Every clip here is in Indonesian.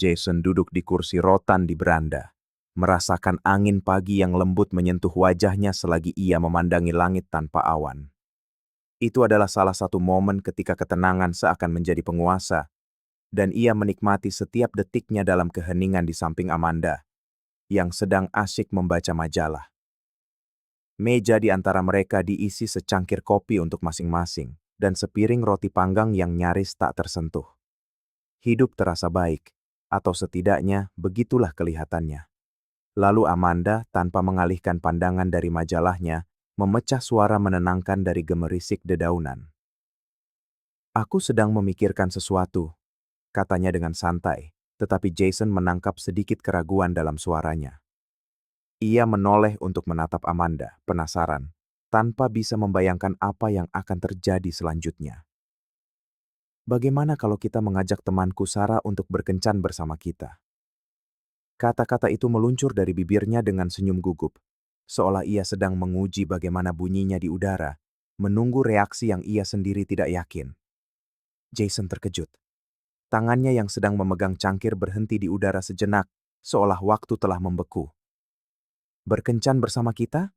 Jason duduk di kursi rotan di beranda, merasakan angin pagi yang lembut menyentuh wajahnya selagi ia memandangi langit tanpa awan. Itu adalah salah satu momen ketika ketenangan seakan menjadi penguasa, dan ia menikmati setiap detiknya dalam keheningan di samping Amanda, yang sedang asyik membaca majalah. Meja di antara mereka diisi secangkir kopi untuk masing-masing, dan sepiring roti panggang yang nyaris tak tersentuh. Hidup terasa baik, atau setidaknya begitulah kelihatannya. Lalu Amanda, tanpa mengalihkan pandangan dari majalahnya, memecah suara menenangkan dari gemerisik dedaunan. "Aku sedang memikirkan sesuatu," katanya dengan santai, tetapi Jason menangkap sedikit keraguan dalam suaranya. Ia menoleh untuk menatap Amanda, penasaran, tanpa bisa membayangkan apa yang akan terjadi selanjutnya. "Bagaimana kalau kita mengajak temanku Sarah untuk berkencan bersama kita?" Kata-kata itu meluncur dari bibirnya dengan senyum gugup, seolah ia sedang menguji bagaimana bunyinya di udara, menunggu reaksi yang ia sendiri tidak yakin. Jason terkejut. Tangannya yang sedang memegang cangkir berhenti di udara sejenak, seolah waktu telah membeku. Berkencan bersama kita?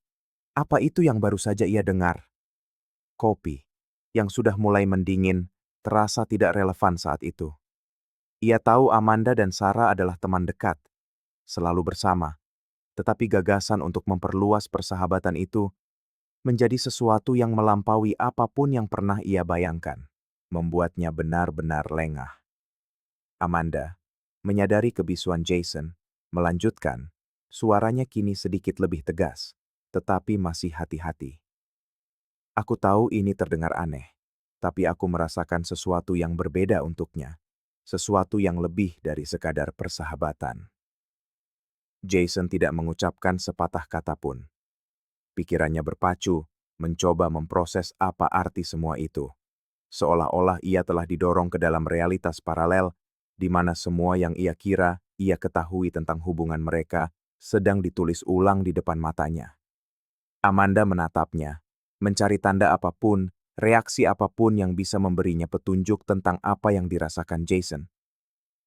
Apa itu yang baru saja ia dengar? Kopi, yang sudah mulai mendingin, terasa tidak relevan saat itu. Ia tahu Amanda dan Sarah adalah teman dekat, selalu bersama, tetapi gagasan untuk memperluas persahabatan itu menjadi sesuatu yang melampaui apapun yang pernah ia bayangkan, membuatnya benar-benar lengah. Amanda, menyadari kebisuan Jason, melanjutkan, suaranya kini sedikit lebih tegas, tetapi masih hati-hati. "Aku tahu ini terdengar aneh, tapi aku merasakan sesuatu yang berbeda untuknya, sesuatu yang lebih dari sekadar persahabatan." Jason tidak mengucapkan sepatah kata pun. Pikirannya berpacu, mencoba memproses apa arti semua itu. Seolah-olah ia telah didorong ke dalam realitas paralel, di mana semua yang ia kira ia ketahui tentang hubungan mereka sedang ditulis ulang di depan matanya. Amanda menatapnya, mencari tanda apapun, reaksi apapun yang bisa memberinya petunjuk tentang apa yang dirasakan Jason.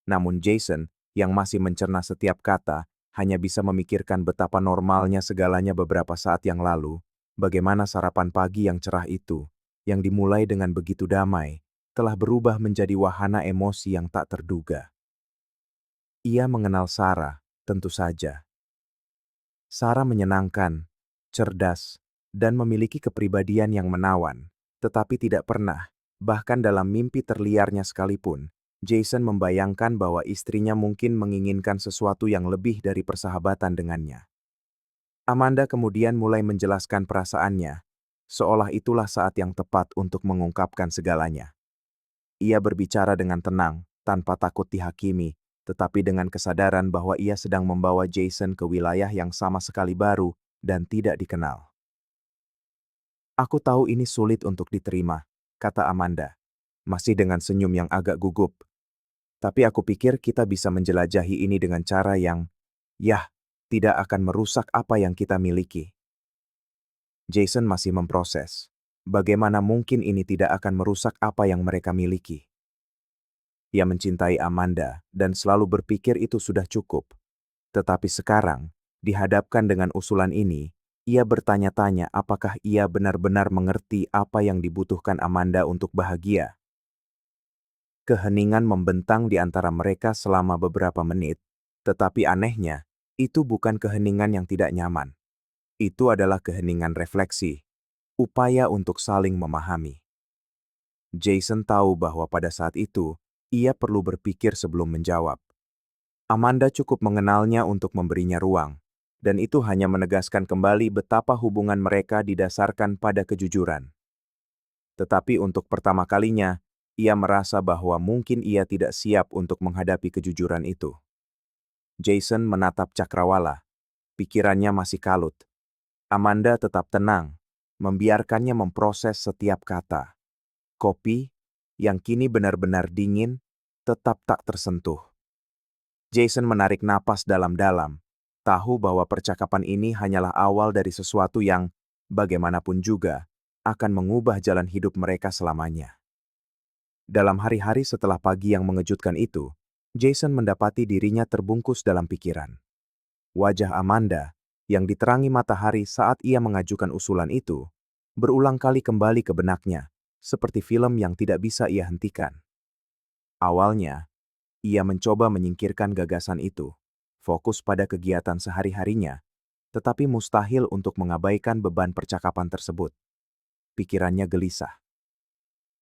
Namun Jason, yang masih mencerna setiap kata, hanya bisa memikirkan betapa normalnya segalanya beberapa saat yang lalu, bagaimana sarapan pagi yang cerah itu, yang dimulai dengan begitu damai, telah berubah menjadi wahana emosi yang tak terduga. Ia mengenal Sarah, tentu saja. Sarah menyenangkan, cerdas, dan memiliki kepribadian yang menawan, tetapi tidak pernah, bahkan dalam mimpi terliarnya sekalipun, Jason membayangkan bahwa istrinya mungkin menginginkan sesuatu yang lebih dari persahabatan dengannya. Amanda kemudian mulai menjelaskan perasaannya, seolah itulah saat yang tepat untuk mengungkapkan segalanya. Ia berbicara dengan tenang, tanpa takut dihakimi, tetapi dengan kesadaran bahwa ia sedang membawa Jason ke wilayah yang sama sekali baru dan tidak dikenal. "Aku tahu ini sulit untuk diterima," kata Amanda, masih dengan senyum yang agak gugup. "Tapi aku pikir kita bisa menjelajahi ini dengan cara yang, tidak akan merusak apa yang kita miliki." Jason masih memproses. Bagaimana mungkin ini tidak akan merusak apa yang mereka miliki? Ia mencintai Amanda dan selalu berpikir itu sudah cukup. Tetapi sekarang, dihadapkan dengan usulan ini, ia bertanya-tanya apakah ia benar-benar mengerti apa yang dibutuhkan Amanda untuk bahagia. Keheningan membentang di antara mereka selama beberapa menit, tetapi anehnya, itu bukan keheningan yang tidak nyaman. Itu adalah keheningan refleksi, upaya untuk saling memahami. Jason tahu bahwa pada saat itu, ia perlu berpikir sebelum menjawab. Amanda cukup mengenalnya untuk memberinya ruang, dan itu hanya menegaskan kembali betapa hubungan mereka didasarkan pada kejujuran. Tetapi untuk pertama kalinya, ia merasa bahwa mungkin ia tidak siap untuk menghadapi kejujuran itu. Jason menatap cakrawala. Pikirannya masih kalut. Amanda tetap tenang, membiarkannya memproses setiap kata. Kopi, yang kini benar-benar dingin, tetap tak tersentuh. Jason menarik napas dalam-dalam, tahu bahwa percakapan ini hanyalah awal dari sesuatu yang, bagaimanapun juga, akan mengubah jalan hidup mereka selamanya. Dalam hari-hari setelah pagi yang mengejutkan itu, Jason mendapati dirinya terbungkus dalam pikiran. Wajah Amanda, yang diterangi matahari saat ia mengajukan usulan itu, berulang kali kembali ke benaknya, seperti film yang tidak bisa ia hentikan. Awalnya, ia mencoba menyingkirkan gagasan itu, fokus pada kegiatan sehari-harinya, tetapi mustahil untuk mengabaikan beban percakapan tersebut. Pikirannya gelisah.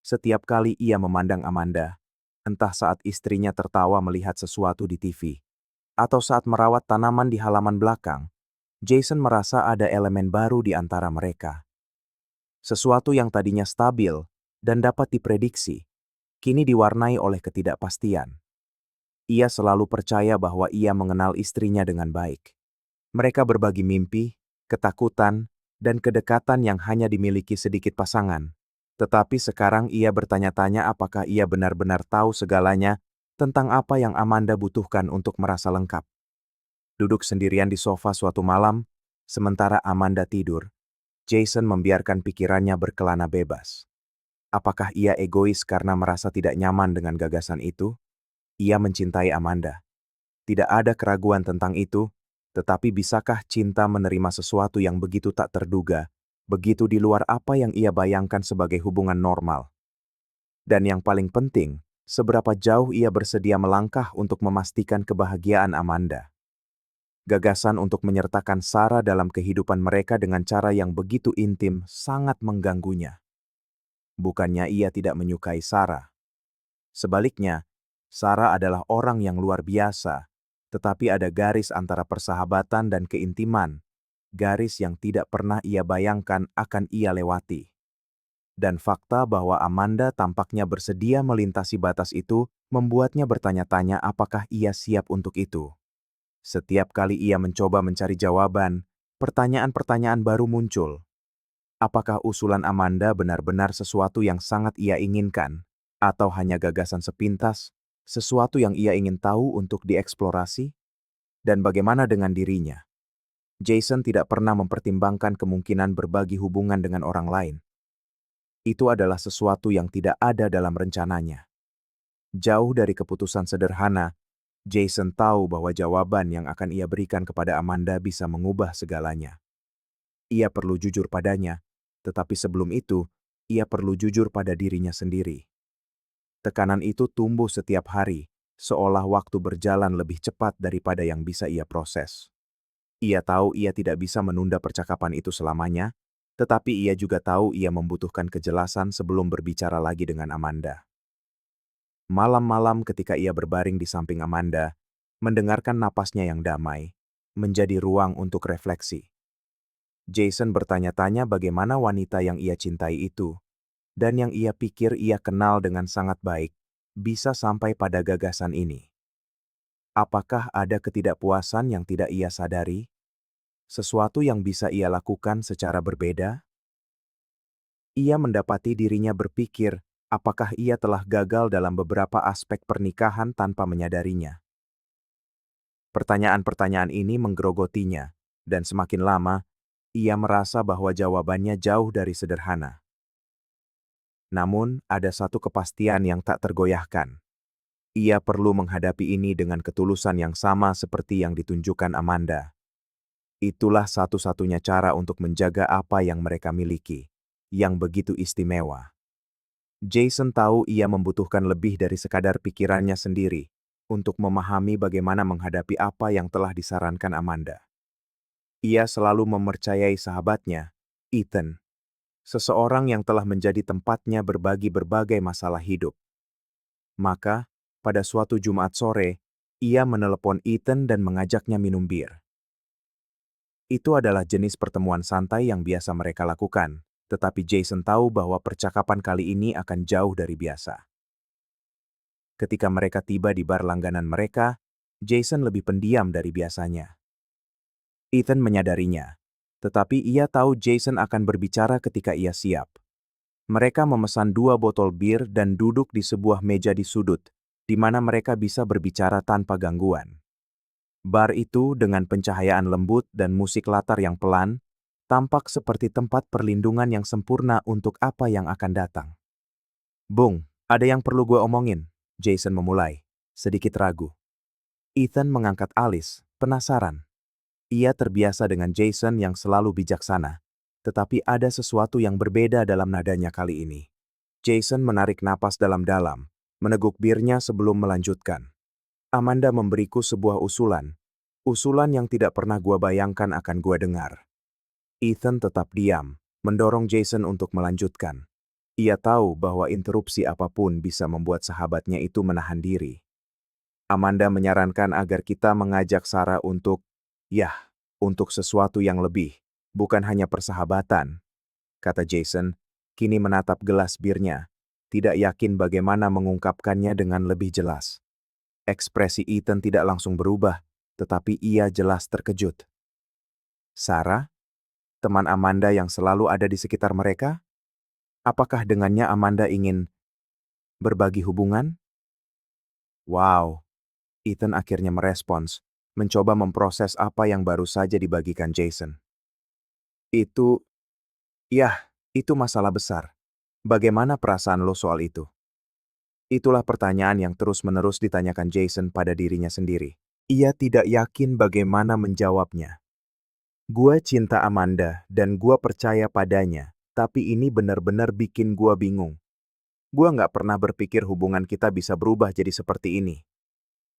Setiap kali ia memandang Amanda, entah saat istrinya tertawa melihat sesuatu di TV, atau saat merawat tanaman di halaman belakang, Jason merasa ada elemen baru di antara mereka. Sesuatu yang tadinya stabil dan dapat diprediksi, kini diwarnai oleh ketidakpastian. Ia selalu percaya bahwa ia mengenal istrinya dengan baik. Mereka berbagi mimpi, ketakutan, dan kedekatan yang hanya dimiliki sedikit pasangan. Tetapi sekarang ia bertanya-tanya apakah ia benar-benar tahu segalanya tentang apa yang Amanda butuhkan untuk merasa lengkap. Duduk sendirian di sofa suatu malam, sementara Amanda tidur, Jason membiarkan pikirannya berkelana bebas. Apakah ia egois karena merasa tidak nyaman dengan gagasan itu? Ia mencintai Amanda. Tidak ada keraguan tentang itu, tetapi bisakah cinta menerima sesuatu yang begitu tak terduga, begitu di luar apa yang ia bayangkan sebagai hubungan normal? Dan yang paling penting, seberapa jauh ia bersedia melangkah untuk memastikan kebahagiaan Amanda? Gagasan untuk menyertakan Sarah dalam kehidupan mereka dengan cara yang begitu intim sangat mengganggunya. Bukannya ia tidak menyukai Sarah. Sebaliknya, Sarah adalah orang yang luar biasa, tetapi ada garis antara persahabatan dan keintiman, garis yang tidak pernah ia bayangkan akan ia lewati. Dan fakta bahwa Amanda tampaknya bersedia melintasi batas itu membuatnya bertanya-tanya apakah ia siap untuk itu. Setiap kali ia mencoba mencari jawaban, pertanyaan-pertanyaan baru muncul. Apakah usulan Amanda benar-benar sesuatu yang sangat ia inginkan? Atau hanya gagasan sepintas, sesuatu yang ia ingin tahu untuk dieksplorasi? Dan bagaimana dengan dirinya? Jason tidak pernah mempertimbangkan kemungkinan berbagi hubungan dengan orang lain. Itu adalah sesuatu yang tidak ada dalam rencananya. Jauh dari keputusan sederhana, Jason tahu bahwa jawaban yang akan ia berikan kepada Amanda bisa mengubah segalanya. Ia perlu jujur padanya, tetapi sebelum itu, ia perlu jujur pada dirinya sendiri. Tekanan itu tumbuh setiap hari, seolah waktu berjalan lebih cepat daripada yang bisa ia proses. Ia tahu ia tidak bisa menunda percakapan itu selamanya, tetapi ia juga tahu ia membutuhkan kejelasan sebelum berbicara lagi dengan Amanda. Malam-malam ketika ia berbaring di samping Amanda, mendengarkan napasnya yang damai, menjadi ruang untuk refleksi. Jason bertanya-tanya bagaimana wanita yang ia cintai itu, dan yang ia pikir ia kenal dengan sangat baik, bisa sampai pada gagasan ini. Apakah ada ketidakpuasan yang tidak ia sadari? Sesuatu yang bisa ia lakukan secara berbeda? Ia mendapati dirinya berpikir, apakah ia telah gagal dalam beberapa aspek pernikahan tanpa menyadarinya. Pertanyaan-pertanyaan ini menggerogotinya, dan semakin lama, ia merasa bahwa jawabannya jauh dari sederhana. Namun, ada satu kepastian yang tak tergoyahkan. Ia perlu menghadapi ini dengan ketulusan yang sama seperti yang ditunjukkan Amanda. Itulah satu-satunya cara untuk menjaga apa yang mereka miliki, yang begitu istimewa. Jason tahu ia membutuhkan lebih dari sekadar pikirannya sendiri untuk memahami bagaimana menghadapi apa yang telah disarankan Amanda. Ia selalu mempercayai sahabatnya, Ethan, seseorang yang telah menjadi tempatnya berbagi berbagai masalah hidup. Maka, pada suatu Jumat sore, ia menelepon Ethan dan mengajaknya minum bir. Itu adalah jenis pertemuan santai yang biasa mereka lakukan, tetapi Jason tahu bahwa percakapan kali ini akan jauh dari biasa. Ketika mereka tiba di bar langganan mereka, Jason lebih pendiam dari biasanya. Ethan menyadarinya, tetapi ia tahu Jason akan berbicara ketika ia siap. Mereka memesan 2 botol bir dan duduk di sebuah meja di sudut, di mana mereka bisa berbicara tanpa gangguan. Bar itu dengan pencahayaan lembut dan musik latar yang pelan, tampak seperti tempat perlindungan yang sempurna untuk apa yang akan datang. "Bung, ada yang perlu gue omongin," Jason memulai. sedikit ragu. Ethan mengangkat alis, penasaran. Ia terbiasa dengan Jason yang selalu bijaksana, tetapi ada sesuatu yang berbeda dalam nadanya kali ini. Jason menarik napas dalam-dalam, meneguk birnya sebelum melanjutkan. Amanda memberiku sebuah usulan. Usulan yang tidak pernah gua bayangkan akan gua dengar. Ethan tetap diam, mendorong Jason untuk melanjutkan. Ia tahu bahwa interupsi apapun bisa membuat sahabatnya itu menahan diri. Amanda menyarankan agar kita mengajak Sarah untuk sesuatu yang lebih, bukan hanya persahabatan, kata Jason, kini menatap gelas birnya, tidak yakin bagaimana mengungkapkannya dengan lebih jelas. Ekspresi Ethan tidak langsung berubah, tetapi ia jelas terkejut. Sarah, teman Amanda yang selalu ada di sekitar mereka? Apakah dengannya Amanda ingin berbagi hubungan? Wow, Ethan akhirnya merespons, mencoba memproses apa yang baru saja dibagikan Jason. Itu, itu masalah besar. Bagaimana perasaan lo soal itu? Itulah pertanyaan yang terus-menerus ditanyakan Jason pada dirinya sendiri. Ia tidak yakin bagaimana menjawabnya. Gua cinta Amanda dan gua percaya padanya, tapi ini benar-benar bikin gua bingung. Gua nggak pernah berpikir hubungan kita bisa berubah jadi seperti ini.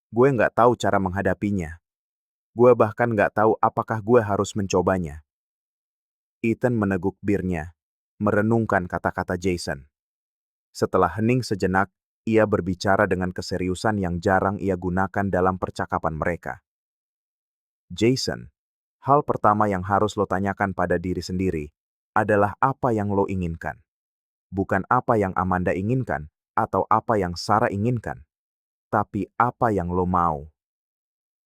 Gue nggak tahu cara menghadapinya. Gue bahkan nggak tahu apakah gue harus mencobanya. Ethan meneguk birnya, merenungkan kata-kata Jason. Setelah hening sejenak, ia berbicara dengan keseriusan yang jarang ia gunakan dalam percakapan mereka. Jason, hal pertama yang harus lo tanyakan pada diri sendiri adalah apa yang lo inginkan. Bukan apa yang Amanda inginkan atau apa yang Sarah inginkan, tapi apa yang lo mau.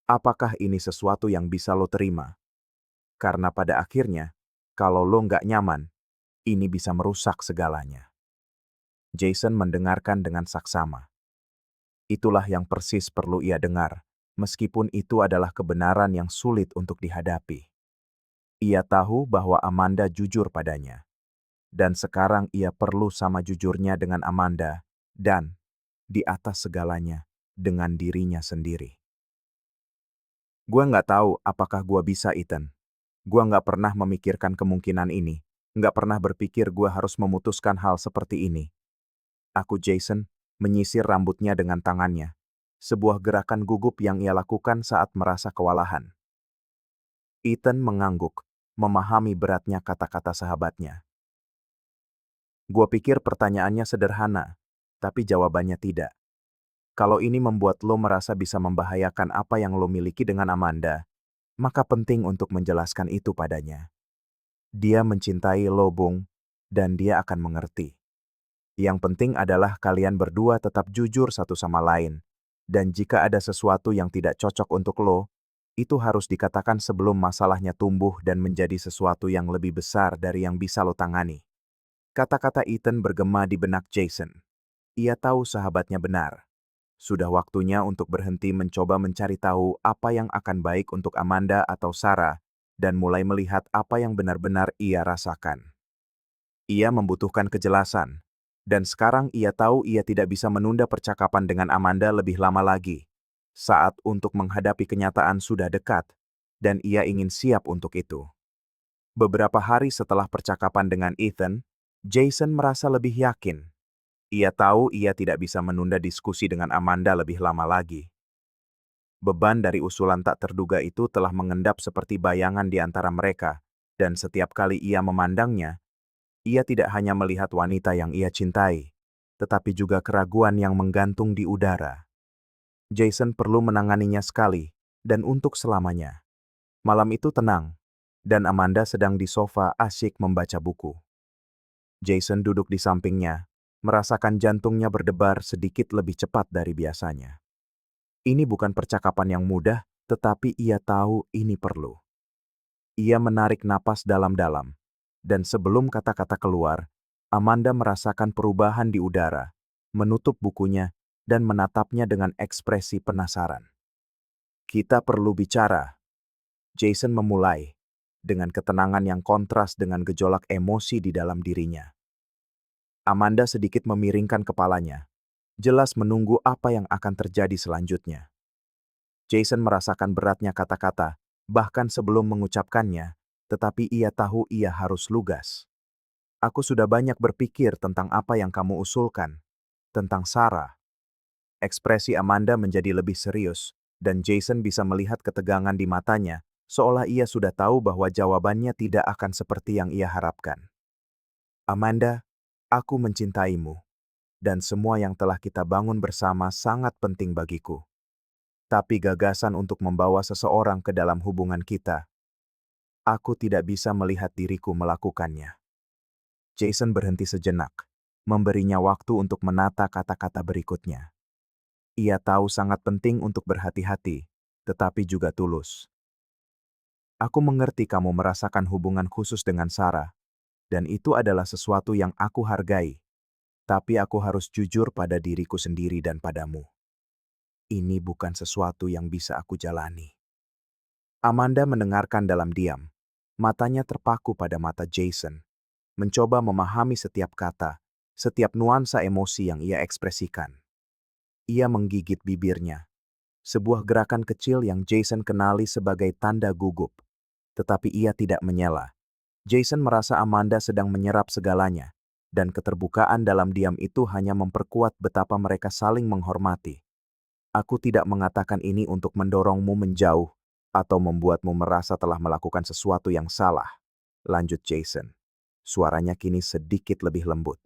Apakah ini sesuatu yang bisa lo terima? Karena pada akhirnya, kalau lo nggak nyaman, ini bisa merusak segalanya. Jason mendengarkan dengan saksama. Itulah yang persis perlu ia dengar, meskipun itu adalah kebenaran yang sulit untuk dihadapi. Ia tahu bahwa Amanda jujur padanya. Dan sekarang ia perlu sama jujurnya dengan Amanda, dan, di atas segalanya, dengan dirinya sendiri. Gua nggak tahu apakah gua bisa, Ethan. Gua nggak pernah memikirkan kemungkinan ini. Nggak pernah berpikir gua harus memutuskan hal seperti ini. Jason, menyisir rambutnya dengan tangannya. Sebuah gerakan gugup yang ia lakukan saat merasa kewalahan. Ethan mengangguk, memahami beratnya kata-kata sahabatnya. Gua pikir pertanyaannya sederhana, tapi jawabannya tidak. Kalau ini membuat lo merasa bisa membahayakan apa yang lo miliki dengan Amanda, maka penting untuk menjelaskan itu padanya. Dia mencintai lo, Bung, dan dia akan mengerti. Yang penting adalah kalian berdua tetap jujur satu sama lain. Dan jika ada sesuatu yang tidak cocok untuk lo, itu harus dikatakan sebelum masalahnya tumbuh dan menjadi sesuatu yang lebih besar dari yang bisa lo tangani. Kata-kata Ethan bergema di benak Jason. Ia tahu sahabatnya benar. Sudah waktunya untuk berhenti mencoba mencari tahu apa yang akan baik untuk Amanda atau Sarah, dan mulai melihat apa yang benar-benar ia rasakan. Ia membutuhkan kejelasan. Dan sekarang ia tahu ia tidak bisa menunda percakapan dengan Amanda lebih lama lagi. Saat untuk menghadapi kenyataan sudah dekat, dan ia ingin siap untuk itu. Beberapa hari setelah percakapan dengan Ethan, Jason merasa lebih yakin. Ia tahu ia tidak bisa menunda diskusi dengan Amanda lebih lama lagi. Beban dari usulan tak terduga itu telah mengendap seperti bayangan di antara mereka, dan setiap kali ia memandangnya, ia tidak hanya melihat wanita yang ia cintai, tetapi juga keraguan yang menggantung di udara. Jason perlu menanganinya sekali, dan untuk selamanya. Malam itu tenang, dan Amanda sedang di sofa asyik membaca buku. Jason duduk di sampingnya, merasakan jantungnya berdebar sedikit lebih cepat dari biasanya. Ini bukan percakapan yang mudah, tetapi ia tahu ini perlu. Ia menarik napas dalam-dalam. Dan sebelum kata-kata keluar, Amanda merasakan perubahan di udara, menutup bukunya, dan menatapnya dengan ekspresi penasaran. Kita perlu bicara. Jason memulai, dengan ketenangan yang kontras dengan gejolak emosi di dalam dirinya. Amanda sedikit memiringkan kepalanya. jelas menunggu apa yang akan terjadi selanjutnya. Jason merasakan beratnya kata-kata, bahkan sebelum mengucapkannya, tetapi ia tahu ia harus lugas. Aku sudah banyak berpikir tentang apa yang kamu usulkan, tentang Sarah. Ekspresi Amanda menjadi lebih serius, dan Jason bisa melihat ketegangan di matanya, seolah ia sudah tahu bahwa jawabannya tidak akan seperti yang ia harapkan. Amanda, aku mencintaimu, dan semua yang telah kita bangun bersama sangat penting bagiku. Tapi gagasan untuk membawa seseorang ke dalam hubungan kita, aku tidak bisa melihat diriku melakukannya. Jason berhenti sejenak, memberinya waktu untuk menata kata-kata berikutnya. Ia tahu sangat penting untuk berhati-hati, tetapi juga tulus. Aku mengerti kamu merasakan hubungan khusus dengan Sarah, dan itu adalah sesuatu yang aku hargai. Tapi aku harus jujur pada diriku sendiri dan padamu. Ini bukan sesuatu yang bisa aku jalani. Amanda mendengarkan dalam diam. Matanya terpaku pada mata Jason, mencoba memahami setiap kata, setiap nuansa emosi yang ia ekspresikan. Ia menggigit bibirnya, sebuah gerakan kecil yang Jason kenali sebagai tanda gugup. Tetapi ia tidak menyela. Jason merasa Amanda sedang menyerap segalanya, dan keterbukaan dalam diam itu hanya memperkuat betapa mereka saling menghormati. Aku tidak mengatakan ini untuk mendorongmu menjauh atau membuatmu merasa telah melakukan sesuatu yang salah, lanjut Jason. Suaranya kini sedikit lebih lembut.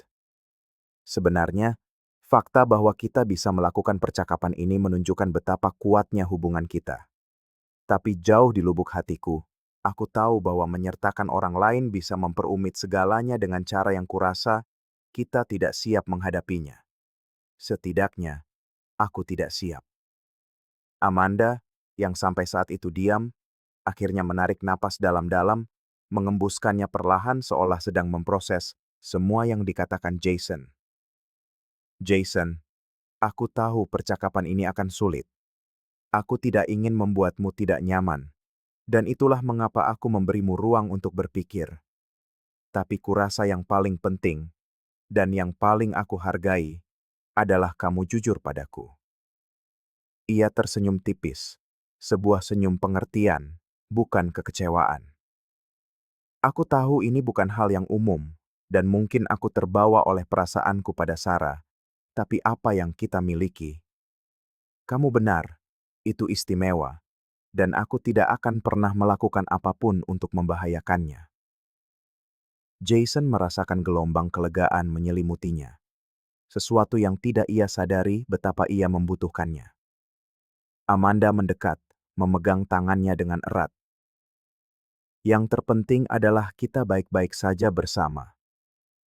Sebenarnya, fakta bahwa kita bisa melakukan percakapan ini menunjukkan betapa kuatnya hubungan kita. Tapi jauh di lubuk hatiku, aku tahu bahwa menyertakan orang lain bisa memperumit segalanya dengan cara yang kurasa kita tidak siap menghadapinya. Setidaknya, aku tidak siap. Amanda, yang sampai saat itu diam, akhirnya menarik napas dalam-dalam, mengembuskannya perlahan seolah sedang memproses semua yang dikatakan Jason. Jason, aku tahu percakapan ini akan sulit. Aku tidak ingin membuatmu tidak nyaman, dan itulah mengapa aku memberimu ruang untuk berpikir. Tapi kurasa yang paling penting, dan yang paling aku hargai, adalah kamu jujur padaku. Ia tersenyum tipis, sebuah senyum pengertian, bukan kekecewaan. Aku tahu ini bukan hal yang umum, dan mungkin aku terbawa oleh perasaanku pada Sarah, tapi apa yang kita miliki? Kamu benar, itu istimewa, dan aku tidak akan pernah melakukan apapun untuk membahayakannya. Jason merasakan gelombang kelegaan menyelimutinya, sesuatu yang tidak ia sadari betapa ia membutuhkannya. Amanda mendekat, memegang tangannya dengan erat. Yang terpenting adalah kita baik-baik saja bersama.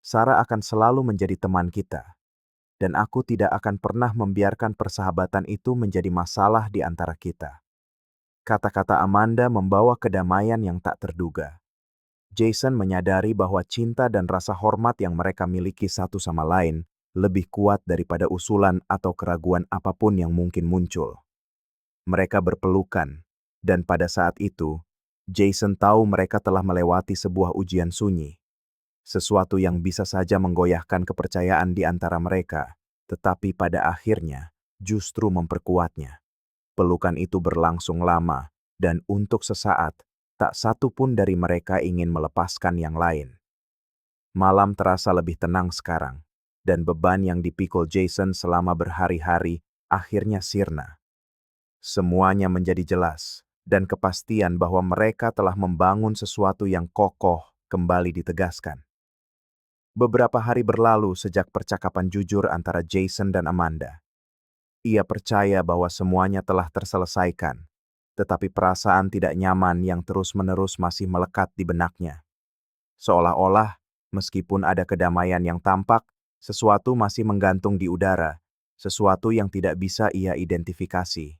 Sarah akan selalu menjadi teman kita, dan aku tidak akan pernah membiarkan persahabatan itu menjadi masalah di antara kita. Kata-kata Amanda membawa kedamaian yang tak terduga. Jason menyadari bahwa cinta dan rasa hormat yang mereka miliki satu sama lain lebih kuat daripada usulan atau keraguan apapun yang mungkin muncul. Mereka berpelukan, dan pada saat itu, Jason tahu mereka telah melewati sebuah ujian sunyi. Sesuatu yang bisa saja menggoyahkan kepercayaan di antara mereka, tetapi pada akhirnya justru memperkuatnya. Pelukan itu berlangsung lama, dan untuk sesaat, tak satu pun dari mereka ingin melepaskan yang lain. Malam terasa lebih tenang sekarang, dan beban yang dipikul Jason selama berhari-hari akhirnya sirna. Semuanya menjadi jelas, dan kepastian bahwa mereka telah membangun sesuatu yang kokoh kembali ditegaskan. Beberapa hari berlalu sejak percakapan jujur antara Jason dan Amanda. Ia percaya bahwa semuanya telah terselesaikan, tetapi perasaan tidak nyaman yang terus-menerus masih melekat di benaknya. Seolah-olah, meskipun ada kedamaian yang tampak, sesuatu masih menggantung di udara, sesuatu yang tidak bisa ia identifikasi.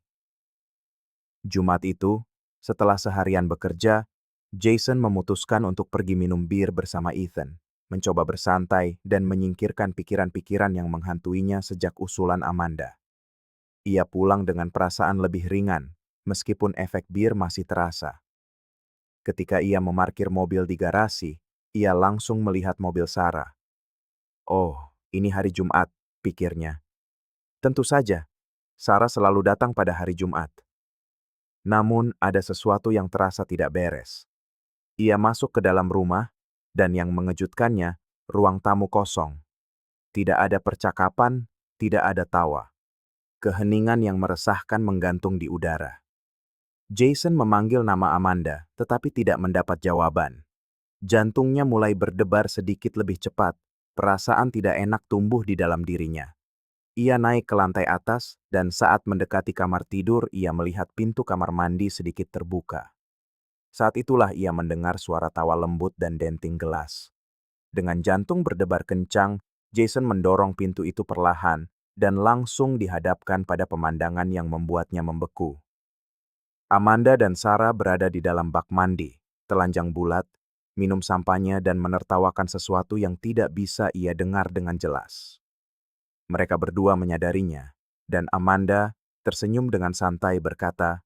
Jumat itu, setelah seharian bekerja, Jason memutuskan untuk pergi minum bir bersama Ethan, mencoba bersantai dan menyingkirkan pikiran-pikiran yang menghantuinya sejak usulan Amanda. Ia pulang dengan perasaan lebih ringan, meskipun efek bir masih terasa. Ketika ia memarkir mobil di garasi, ia langsung melihat mobil Sarah. Oh, ini hari Jumat, pikirnya. Tentu saja, Sarah selalu datang pada hari Jumat. Namun, ada sesuatu yang terasa tidak beres. Ia masuk ke dalam rumah, dan yang mengejutkannya, ruang tamu kosong. Tidak ada percakapan, tidak ada tawa. Keheningan yang meresahkan menggantung di udara. Jason memanggil nama Amanda, tetapi tidak mendapat jawaban. Jantungnya mulai berdebar sedikit lebih cepat, perasaan tidak enak tumbuh di dalam dirinya. Ia naik ke lantai atas, dan saat mendekati kamar tidur, ia melihat pintu kamar mandi sedikit terbuka. Saat itulah ia mendengar suara tawa lembut dan denting gelas. Dengan jantung berdebar kencang, Jason mendorong pintu itu perlahan, dan langsung dihadapkan pada pemandangan yang membuatnya membeku. Amanda dan Sarah berada di dalam bak mandi, telanjang bulat, minum sampahnya dan menertawakan sesuatu yang tidak bisa ia dengar dengan jelas. Mereka berdua menyadarinya, dan Amanda tersenyum dengan santai berkata,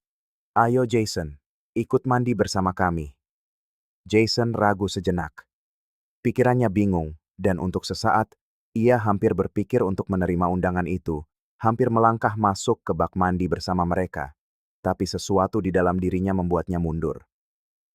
"Ayo Jason, ikut mandi bersama kami." Jason ragu sejenak. Pikirannya bingung, dan untuk sesaat, ia hampir berpikir untuk menerima undangan itu, hampir melangkah masuk ke bak mandi bersama mereka. Tapi sesuatu di dalam dirinya membuatnya mundur.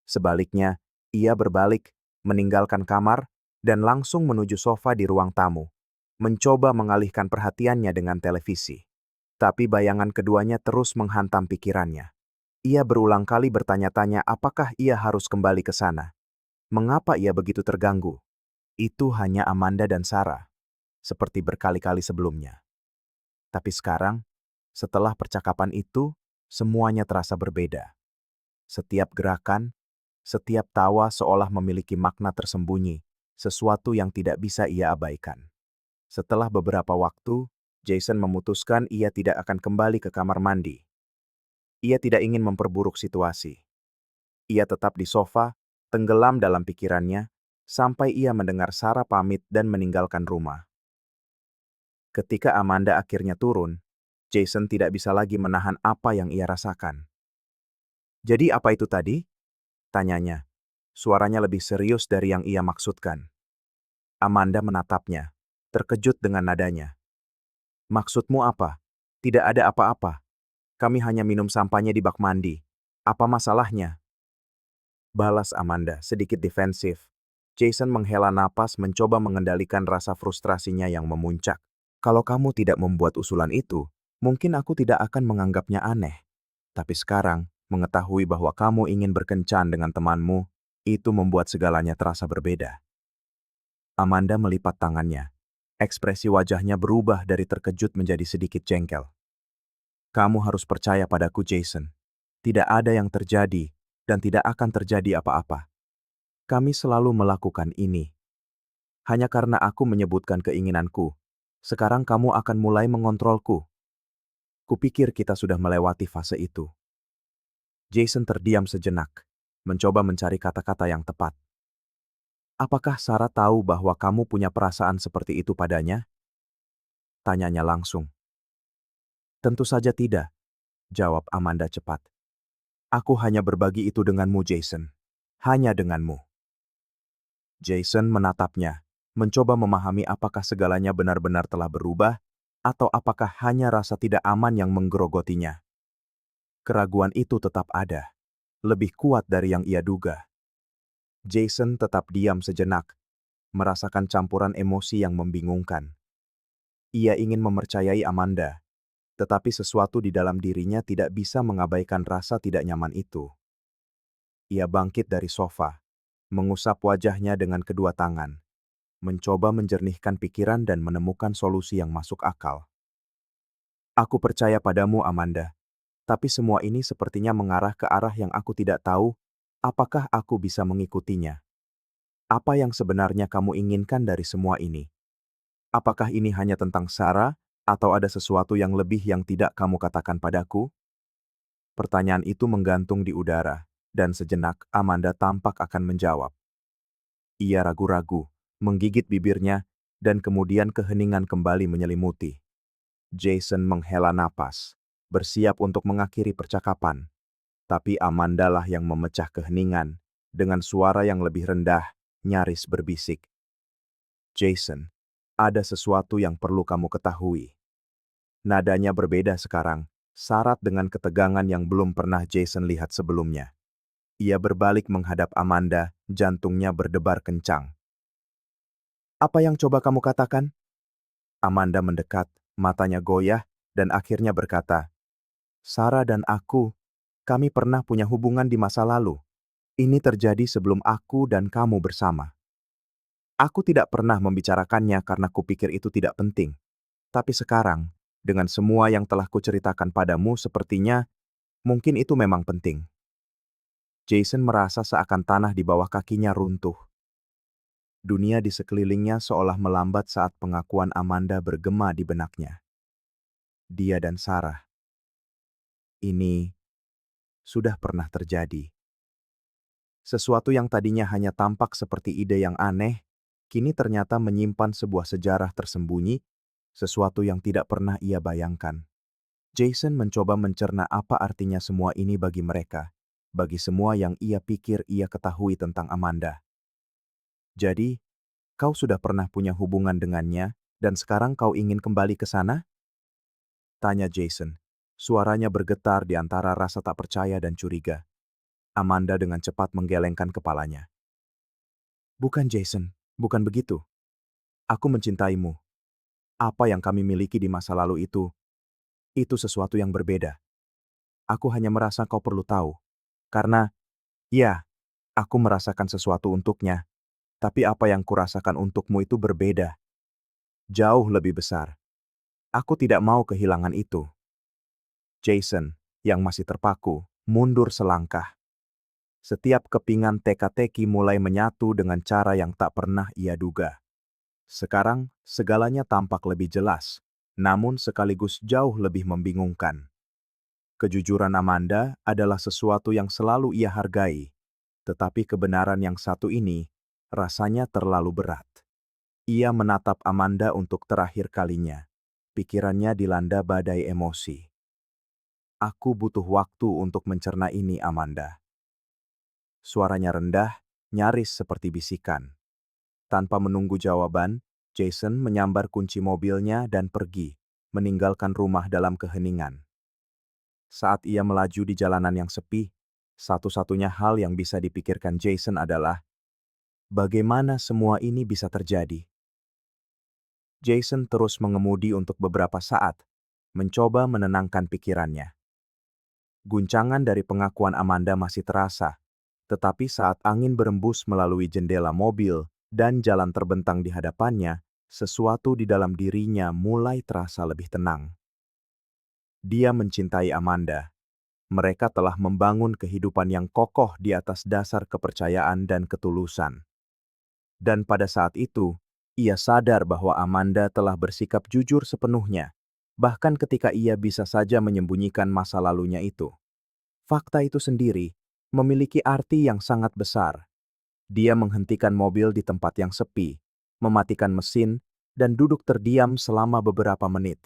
Sebaliknya, ia berbalik, meninggalkan kamar, dan langsung menuju sofa di ruang tamu, mencoba mengalihkan perhatiannya dengan televisi. Tapi bayangan keduanya terus menghantam pikirannya. Ia berulang kali bertanya-tanya apakah ia harus kembali ke sana. Mengapa ia begitu terganggu? Itu hanya Amanda dan Sarah, seperti berkali-kali sebelumnya. Tapi sekarang, setelah percakapan itu, semuanya terasa berbeda. Setiap gerakan, setiap tawa seolah memiliki makna tersembunyi, sesuatu yang tidak bisa ia abaikan. Setelah beberapa waktu, Jason memutuskan ia tidak akan kembali ke kamar mandi. Ia tidak ingin memperburuk situasi. Ia tetap di sofa, tenggelam dalam pikirannya, sampai ia mendengar Sarah pamit dan meninggalkan rumah. Ketika Amanda akhirnya turun, Jason tidak bisa lagi menahan apa yang ia rasakan. "Jadi apa itu tadi?" tanyanya. Suaranya lebih serius dari yang ia maksudkan. Amanda menatapnya, terkejut dengan nadanya. "Maksudmu apa? Tidak ada apa-apa. Kami hanya minum sampahnya di bak mandi. Apa masalahnya?" Balas Amanda, sedikit defensif. Jason menghela napas mencoba mengendalikan rasa frustrasinya yang memuncak. "Kalau kamu tidak membuat usulan itu, mungkin aku tidak akan menganggapnya aneh. Tapi sekarang, mengetahui bahwa kamu ingin berkencan dengan temanmu, itu membuat segalanya terasa berbeda." Amanda melipat tangannya. Ekspresi wajahnya berubah dari terkejut menjadi sedikit jengkel. "Kamu harus percaya padaku, Jason. Tidak ada yang terjadi, dan tidak akan terjadi apa-apa. Kami selalu melakukan ini. Hanya karena aku menyebutkan keinginanku, sekarang kamu akan mulai mengontrolku. Kupikir kita sudah melewati fase itu." Jason terdiam sejenak, mencoba mencari kata-kata yang tepat. "Apakah Sarah tahu bahwa kamu punya perasaan seperti itu padanya?" tanyanya langsung. "Tentu saja tidak," jawab Amanda cepat. "Aku hanya berbagi itu denganmu, Jason. Hanya denganmu." Jason menatapnya, mencoba memahami apakah segalanya benar-benar telah berubah, atau apakah hanya rasa tidak aman yang menggerogotinya. Keraguan itu tetap ada, lebih kuat dari yang ia duga. Jason tetap diam sejenak, merasakan campuran emosi yang membingungkan. Ia ingin mempercayai Amanda, tetapi sesuatu di dalam dirinya tidak bisa mengabaikan rasa tidak nyaman itu. Ia bangkit dari sofa, mengusap wajahnya dengan kedua tangan, mencoba menjernihkan pikiran dan menemukan solusi yang masuk akal. "Aku percaya padamu, Amanda, tapi semua ini sepertinya mengarah ke arah yang aku tidak tahu apakah aku bisa mengikutinya. Apa yang sebenarnya kamu inginkan dari semua ini? Apakah ini hanya tentang Sarah, atau ada sesuatu yang lebih yang tidak kamu katakan padaku?" Pertanyaan itu menggantung di udara, dan sejenak Amanda tampak akan menjawab. Ia ragu-ragu, menggigit bibirnya, dan kemudian keheningan kembali menyelimuti. Jason menghela napas, bersiap untuk mengakhiri percakapan. Tapi Amanda lah yang memecah keheningan, dengan suara yang lebih rendah, nyaris berbisik. "Jason, ada sesuatu yang perlu kamu ketahui. Nadanya berbeda sekarang, syarat dengan ketegangan yang belum pernah Jason lihat sebelumnya. Ia berbalik menghadap Amanda, jantungnya berdebar kencang. "Apa yang coba kamu katakan?" Amanda mendekat, matanya goyah, dan akhirnya berkata, "Sarah dan aku, kami pernah punya hubungan di masa lalu. Ini terjadi sebelum aku dan kamu bersama. Aku tidak pernah membicarakannya karena kupikir itu tidak penting. Tapi sekarang, dengan semua yang telah kuceritakan padamu, sepertinya mungkin itu memang penting." Jason merasa seakan tanah di bawah kakinya runtuh. Dunia di sekelilingnya seolah melambat saat pengakuan Amanda bergema di benaknya. Dia dan Sarah. Ini sudah pernah terjadi. Sesuatu yang tadinya hanya tampak seperti ide yang aneh, kini ternyata menyimpan sebuah sejarah tersembunyi, sesuatu yang tidak pernah ia bayangkan. Jason mencoba mencerna apa artinya semua ini bagi mereka, bagi semua yang ia pikir ia ketahui tentang Amanda. "Jadi, kau sudah pernah punya hubungan dengannya, dan sekarang kau ingin kembali ke sana?" tanya Jason. Suaranya bergetar di antara rasa tak percaya dan curiga. Amanda dengan cepat menggelengkan kepalanya. "Bukan Jason, bukan begitu. Aku mencintaimu. Apa yang kami miliki di masa lalu itu sesuatu yang berbeda. Aku hanya merasa kau perlu tahu. Karena, ya, aku merasakan sesuatu untuknya. Tapi apa yang kurasakan untukmu itu berbeda. Jauh lebih besar. Aku tidak mau kehilangan itu." Jason, yang masih terpaku, mundur selangkah. Setiap kepingan teka-teki mulai menyatu dengan cara yang tak pernah ia duga. Sekarang, segalanya tampak lebih jelas, namun sekaligus jauh lebih membingungkan. Kejujuran Amanda adalah sesuatu yang selalu ia hargai, tetapi kebenaran yang satu ini rasanya terlalu berat. Ia menatap Amanda untuk terakhir kalinya. Pikirannya dilanda badai emosi. "Aku butuh waktu untuk mencerna ini, Amanda." Suaranya rendah, nyaris seperti bisikan. Tanpa menunggu jawaban, Jason menyambar kunci mobilnya dan pergi, meninggalkan rumah dalam keheningan. Saat ia melaju di jalanan yang sepi, satu-satunya hal yang bisa dipikirkan Jason adalah, bagaimana semua ini bisa terjadi? Jason terus mengemudi untuk beberapa saat, mencoba menenangkan pikirannya. Guncangan dari pengakuan Amanda masih terasa, tetapi saat angin berembus melalui jendela mobil dan jalan terbentang di hadapannya, sesuatu di dalam dirinya mulai terasa lebih tenang. Dia mencintai Amanda. Mereka telah membangun kehidupan yang kokoh di atas dasar kepercayaan dan ketulusan. Dan pada saat itu, ia sadar bahwa Amanda telah bersikap jujur sepenuhnya, bahkan ketika ia bisa saja menyembunyikan masa lalunya itu. Fakta itu sendiri memiliki arti yang sangat besar. Dia menghentikan mobil di tempat yang sepi, mematikan mesin, dan duduk terdiam selama beberapa menit.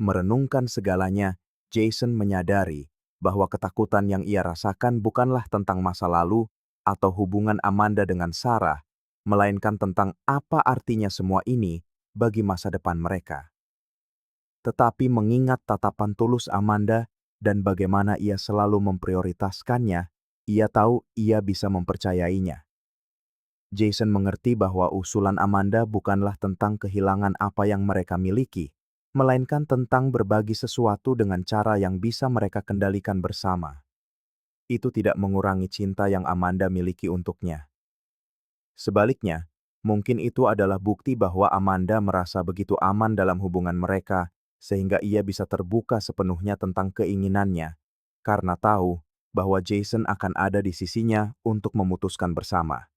Merenungkan segalanya, Jason menyadari bahwa ketakutan yang ia rasakan bukanlah tentang masa lalu atau hubungan Amanda dengan Sarah, melainkan tentang apa artinya semua ini bagi masa depan mereka. Tetapi mengingat tatapan tulus Amanda dan bagaimana ia selalu memprioritaskannya, ia tahu ia bisa mempercayainya. Jason mengerti bahwa usulan Amanda bukanlah tentang kehilangan apa yang mereka miliki, melainkan tentang berbagi sesuatu dengan cara yang bisa mereka kendalikan bersama. Itu tidak mengurangi cinta yang Amanda miliki untuknya. Sebaliknya, mungkin itu adalah bukti bahwa Amanda merasa begitu aman dalam hubungan mereka, sehingga ia bisa terbuka sepenuhnya tentang keinginannya, karena tahu bahwa Jason akan ada di sisinya untuk memutuskan bersama.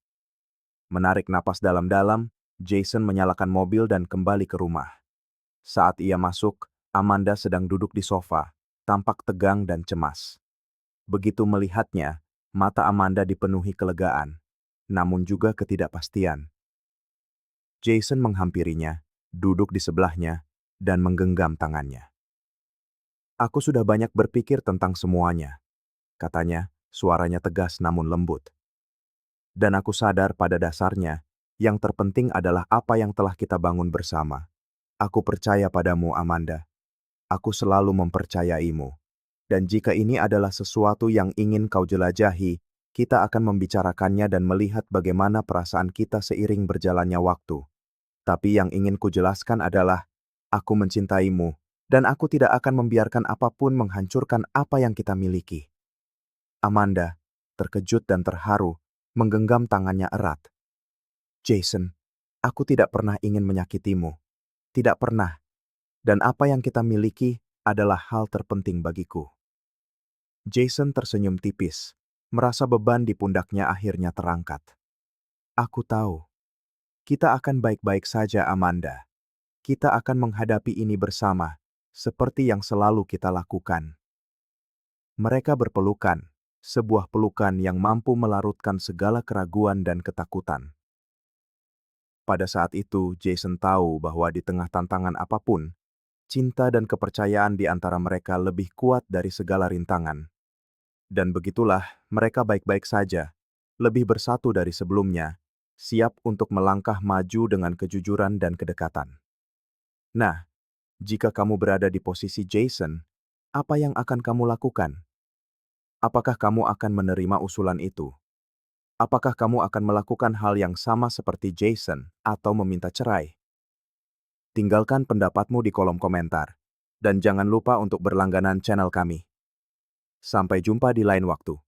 Menarik napas dalam-dalam, Jason menyalakan mobil dan kembali ke rumah. Saat ia masuk, Amanda sedang duduk di sofa, tampak tegang dan cemas. Begitu melihatnya, mata Amanda dipenuhi kelegaan, namun juga ketidakpastian. Jason menghampirinya, duduk di sebelahnya, dan menggenggam tangannya. "Aku sudah banyak berpikir tentang semuanya," katanya, suaranya tegas namun lembut. "Dan aku sadar pada dasarnya, yang terpenting adalah apa yang telah kita bangun bersama. Aku percaya padamu, Amanda." Aku selalu mempercayaimu. Dan jika ini adalah sesuatu yang ingin kau jelajahi, kita akan membicarakannya dan melihat bagaimana perasaan kita seiring berjalannya waktu. Tapi yang ingin kujelaskan adalah, aku mencintaimu, dan aku tidak akan membiarkan apapun menghancurkan apa yang kita miliki. Amanda, terkejut dan terharu, menggenggam tangannya erat. Jason, aku tidak pernah ingin menyakitimu. Tidak pernah. Dan apa yang kita miliki adalah hal terpenting bagiku. Jason tersenyum tipis, merasa beban di pundaknya akhirnya terangkat. Aku tahu. Kita akan baik-baik saja, Amanda. Kita akan menghadapi ini bersama, seperti yang selalu kita lakukan. Mereka berpelukan, sebuah pelukan yang mampu melarutkan segala keraguan dan ketakutan. Pada saat itu, Jason tahu bahwa di tengah tantangan apapun, cinta dan kepercayaan di antara mereka lebih kuat dari segala rintangan. Dan begitulah, mereka baik-baik saja, lebih bersatu dari sebelumnya, siap untuk melangkah maju dengan kejujuran dan kedekatan. Nah, jika kamu berada di posisi Jason, apa yang akan kamu lakukan? Apakah kamu akan menerima usulan itu? Apakah kamu akan melakukan hal yang sama seperti Jason atau meminta cerai? Tinggalkan pendapatmu di kolom komentar. Dan jangan lupa untuk berlangganan channel kami. Sampai jumpa di lain waktu.